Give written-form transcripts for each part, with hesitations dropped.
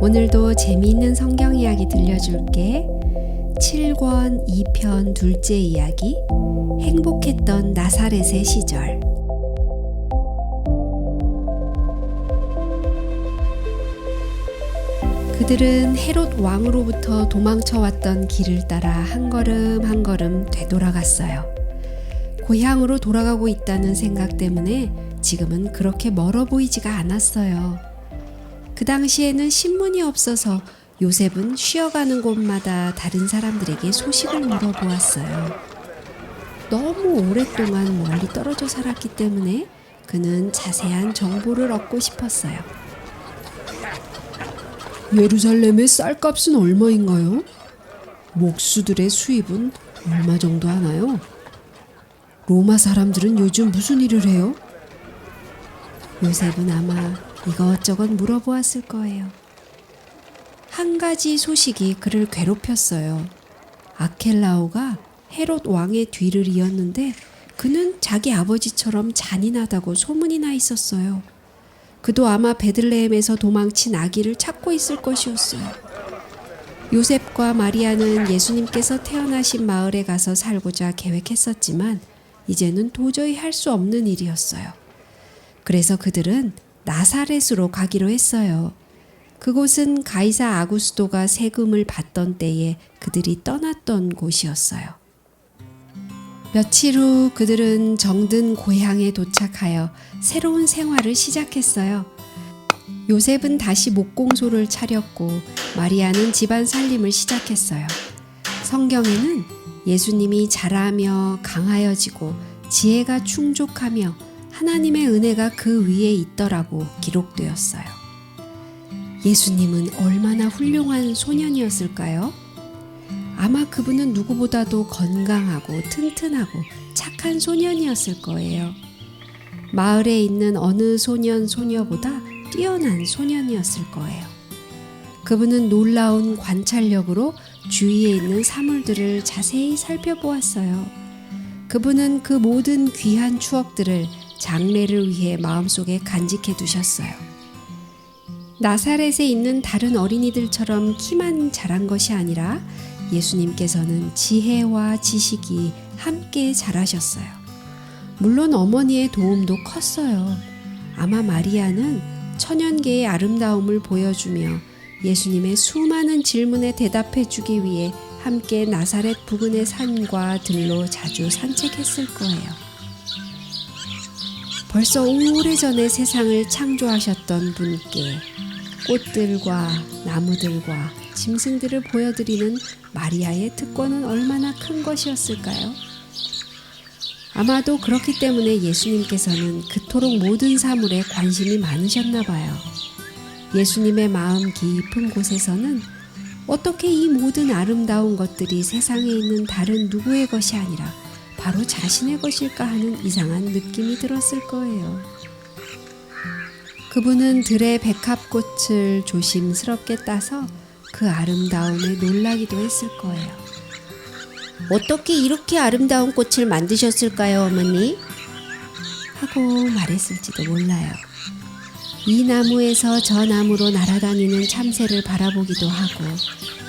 오늘도 재미있는 성경 이야기 들려줄게. 7권 2편 둘째 이야기, 행복했던 나사렛의 시절. 그들은 헤롯 왕으로부터 도망쳐왔던 길을 따라 한 걸음 한 걸음 되돌아갔어요. 고향으로 돌아가고 있다는 생각 때문에 지금은 그렇게 멀어 보이지가 않았어요. 그 당시에는 신문이 없어서 요셉은 쉬어가는 곳마다 다른 사람들에게 소식을 물어보았어요. 너무 오랫동안 멀리 떨어져 살았기 때문에 그는 자세한 정보를 얻고 싶었어요. 예루살렘의 쌀값은 얼마인가요? 목수들의 수입은 얼마 정도 하나요? 로마 사람들은 요즘 무슨 일을 해요? 요셉은 아마 이것저것 물어보았을 거예요. 한 가지 소식이 그를 괴롭혔어요. 아켈라오가 헤롯 왕의 뒤를 이었는데 그는 자기 아버지처럼 잔인하다고 소문이 나 있었어요. 그도 아마 베들레헴에서 도망친 아기를 찾고 있을 것이었어요. 요셉과 마리아는 예수님께서 태어나신 마을에 가서 살고자 계획했었지만 이제는 도저히 할 수 없는 일이었어요. 그래서 그들은 나사렛으로 가기로 했어요. 그곳은 가이사 아구스도가 세금을 받던 때에 그들이 떠났던 곳이었어요. 며칠 후 그들은 정든 고향에 도착하여 새로운 생활을 시작했어요. 요셉은 다시 목공소를 차렸고 마리아는 집안 살림을 시작했어요. 성경에는 예수님이 자라며 강하여지고 지혜가 충족하며 하나님의 은혜가 그 위에 있더라고 기록되었어요. 예수님은 얼마나 훌륭한 소년이었을까요? 아마 그분은 누구보다도 건강하고 튼튼하고 착한 소년이었을 거예요. 마을에 있는 어느 소년 소녀보다 뛰어난 소년이었을 거예요. 그분은 놀라운 관찰력으로 주위에 있는 사물들을 자세히 살펴보았어요. 그분은 그 모든 귀한 추억들을 장래를 위해 마음속에 간직해 두셨어요. 나사렛에 있는 다른 어린이들처럼 키만 자란 것이 아니라 예수님께서는 지혜와 지식이 함께 자라셨어요. 물론 어머니의 도움도 컸어요. 아마 마리아는 천연계의 아름다움을 보여주며 예수님의 수많은 질문에 대답해 주기 위해 함께 나사렛 부근의 산과 들로 자주 산책했을 거예요. 벌써 오래전에 세상을 창조하셨던 분께 꽃들과 나무들과 짐승들을 보여드리는 마리아의 특권은 얼마나 큰 것이었을까요? 아마도 그렇기 때문에 예수님께서는 그토록 모든 사물에 관심이 많으셨나 봐요. 예수님의 마음 깊은 곳에서는 어떻게 이 모든 아름다운 것들이 세상에 있는 다른 누구의 것이 아니라 바로 자신의 것일까 하는 이상한 느낌이 들었을 거예요. 그분은 들의 백합꽃을 조심스럽게 따서 그 아름다움에 놀라기도 했을 거예요. 어떻게 이렇게 아름다운 꽃을 만드셨을까요, 어머니? 하고 말했을지도 몰라요. 이 나무에서 저 나무로 날아다니는 참새를 바라보기도 하고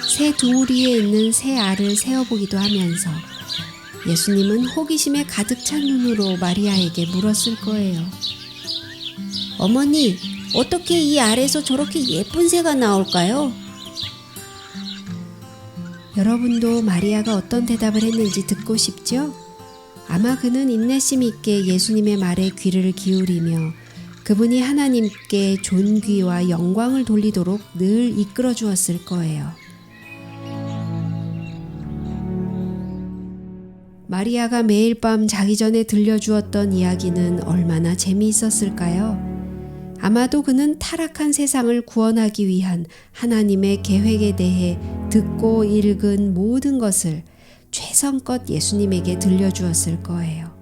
새 두우리에 있는 새 알을 세어보기도 하면서 예수님은 호기심에 가득 찬 눈으로 마리아에게 물었을 거예요. 어머니, 어떻게 이 알에서 저렇게 예쁜 새가 나올까요? 여러분도 마리아가 어떤 대답을 했는지 듣고 싶죠? 아마 그는 인내심 있게 예수님의 말에 귀를 기울이며 그분이 하나님께 존귀와 영광을 돌리도록 늘 이끌어 주었을 거예요. 마리아가 매일 밤 자기 전에 들려주었던 이야기는 얼마나 재미있었을까요? 아마도 그는 타락한 세상을 구원하기 위한 하나님의 계획에 대해 듣고 읽은 모든 것을 최선껏 예수님에게 들려주었을 거예요.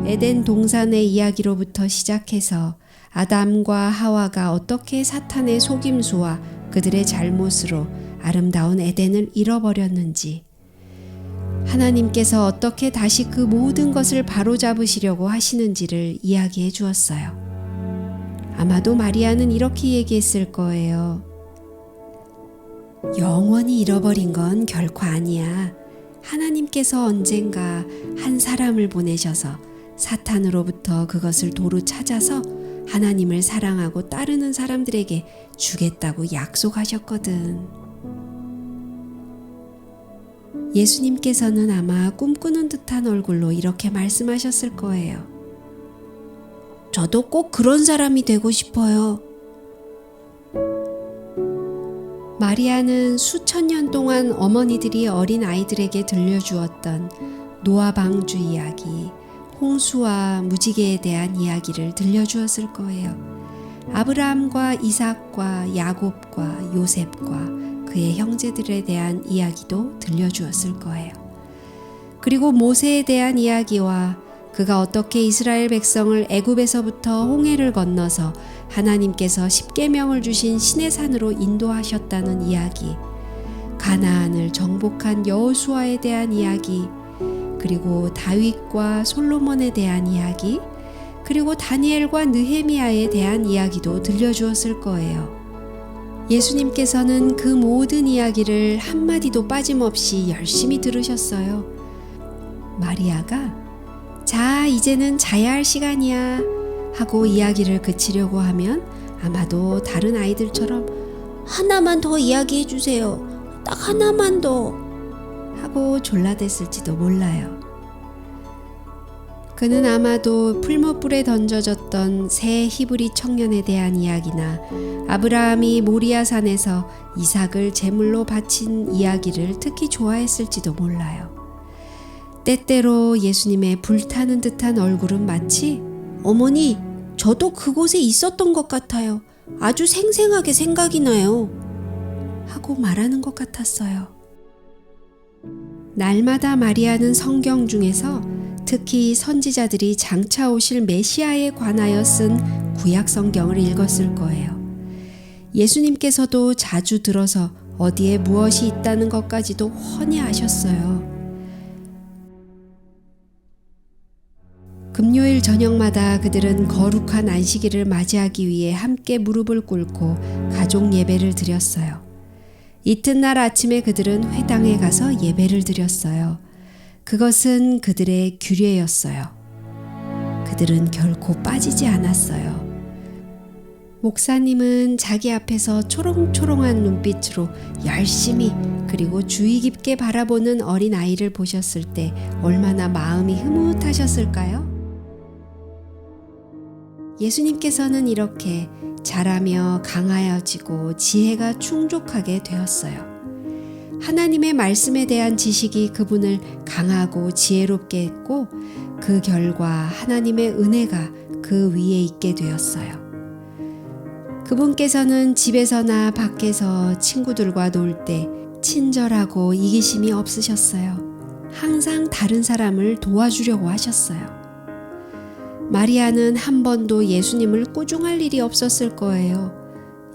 에덴 동산의 이야기로부터 시작해서 아담과 하와가 어떻게 사탄의 속임수와 그들의 잘못으로 아름다운 에덴을 잃어버렸는지, 하나님께서 어떻게 다시 그 모든 것을 바로잡으시려고 하시는지를 이야기해 주었어요. 아마도 마리아는 이렇게 얘기했을 거예요. 영원히 잃어버린 건 결코 아니야. 하나님께서 언젠가 한 사람을 보내셔서 사탄으로부터 그것을 도로 찾아서 하나님을 사랑하고 따르는 사람들에게 주겠다고 약속하셨거든. 예수님께서는 아마 꿈꾸는 듯한 얼굴로 이렇게 말씀하셨을 거예요. 저도 꼭 그런 사람이 되고 싶어요. 마리아는 수천 년 동안 어머니들이 어린 아이들에게 들려주었던 노아 방주 이야기, 홍수와 무지개에 대한 이야기를 들려주었을 거예요. 아브라함과 이삭과 야곱과 요셉과 그의 형제들에 대한 이야기도 들려주었을 거예요. 그리고 모세에 대한 이야기와 그가 어떻게 이스라엘 백성을 애굽에서부터 홍해를 건너서 하나님께서 십계명을 주신 시내산으로 인도하셨다는 이야기, 가나안을 정복한 여호수아에 대한 이야기, 그리고 다윗과 솔로몬에 대한 이야기, 그리고 다니엘과 느헤미야에 대한 이야기도 들려주었을 거예요. 예수님께서는 그 모든 이야기를 한마디도 빠짐없이 열심히 들으셨어요. 마리아가 자, 이제는 자야 할 시간이야 하고 이야기를 그치려고 하면 아마도 다른 아이들처럼 하나만 더 이야기해 주세요. 딱 하나만 더. 하고 졸라댔을지도 몰라요. 그는 아마도 풀무불에 던져졌던 새 히브리 청년에 대한 이야기나 아브라함이 모리아산에서 이삭을 제물로 바친 이야기를 특히 좋아했을지도 몰라요. 때때로 예수님의 불타는 듯한 얼굴은 마치 어머니, 저도 그곳에 있었던 것 같아요. 아주 생생하게 생각이 나요. 하고 말하는 것 같았어요. 날마다 마리아는 성경 중에서 특히 선지자들이 장차 오실 메시아에 관하여 쓴 구약 성경을 읽었을 거예요. 예수님께서도 자주 들어서 어디에 무엇이 있다는 것까지도 훤히 아셨어요. 금요일 저녁마다 그들은 거룩한 안식일을 맞이하기 위해 함께 무릎을 꿇고 가족 예배를 드렸어요. 이튿날 아침에 그들은 회당에 가서 예배를 드렸어요. 그것은 그들의 규례였어요. 그들은 결코 빠지지 않았어요. 목사님은 자기 앞에서 초롱초롱한 눈빛으로 열심히 그리고 주의 깊게 바라보는 어린 아이를 보셨을 때 얼마나 마음이 흐뭇하셨을까요? 예수님께서는 이렇게 자라며 강하여지고 지혜가 충족하게 되었어요. 하나님의 말씀에 대한 지식이 그분을 강하고 지혜롭게 했고 그 결과 하나님의 은혜가 그 위에 있게 되었어요. 그분께서는 집에서나 밖에서 친구들과 놀 때 친절하고 이기심이 없으셨어요. 항상 다른 사람을 도와주려고 하셨어요. 마리아는 한 번도 예수님을 꾸중할 일이 없었을 거예요.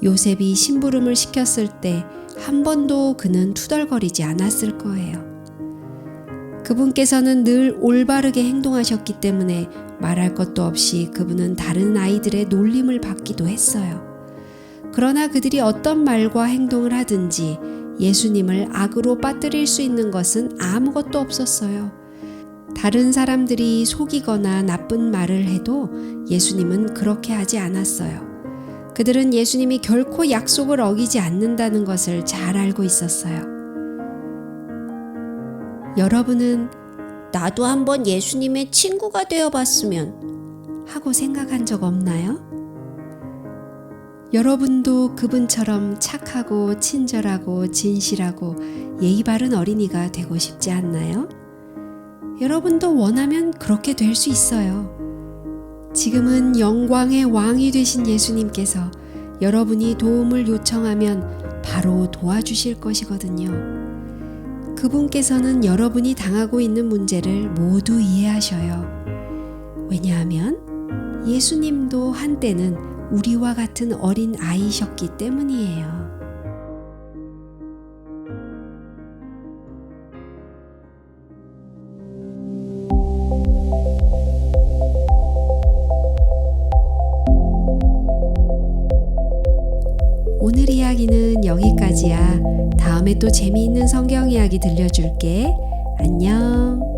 요셉이 심부름을 시켰을 때 한 번도 그는 투덜거리지 않았을 거예요. 그분께서는 늘 올바르게 행동하셨기 때문에 말할 것도 없이 그분은 다른 아이들의 놀림을 받기도 했어요. 그러나 그들이 어떤 말과 행동을 하든지 예수님을 악으로 빠뜨릴 수 있는 것은 아무것도 없었어요. 다른 사람들이 속이거나 나쁜 말을 해도 예수님은 그렇게 하지 않았어요. 그들은 예수님이 결코 약속을 어기지 않는다는 것을 잘 알고 있었어요. 여러분은 나도 한번 예수님의 친구가 되어봤으면 하고 생각한 적 없나요? 여러분도 그분처럼 착하고 친절하고 진실하고 예의 바른 어린이가 되고 싶지 않나요? 여러분도 원하면 그렇게 될 수 있어요. 지금은 영광의 왕이 되신 예수님께서 여러분이 도움을 요청하면 바로 도와주실 것이거든요. 그분께서는 여러분이 당하고 있는 문제를 모두 이해하셔요. 왜냐하면 예수님도 한때는 우리와 같은 어린 아이셨기 때문이에요. 오늘 이야기는 여기까지야. 다음에 또 재미있는 성경 이야기 들려줄게. 안녕.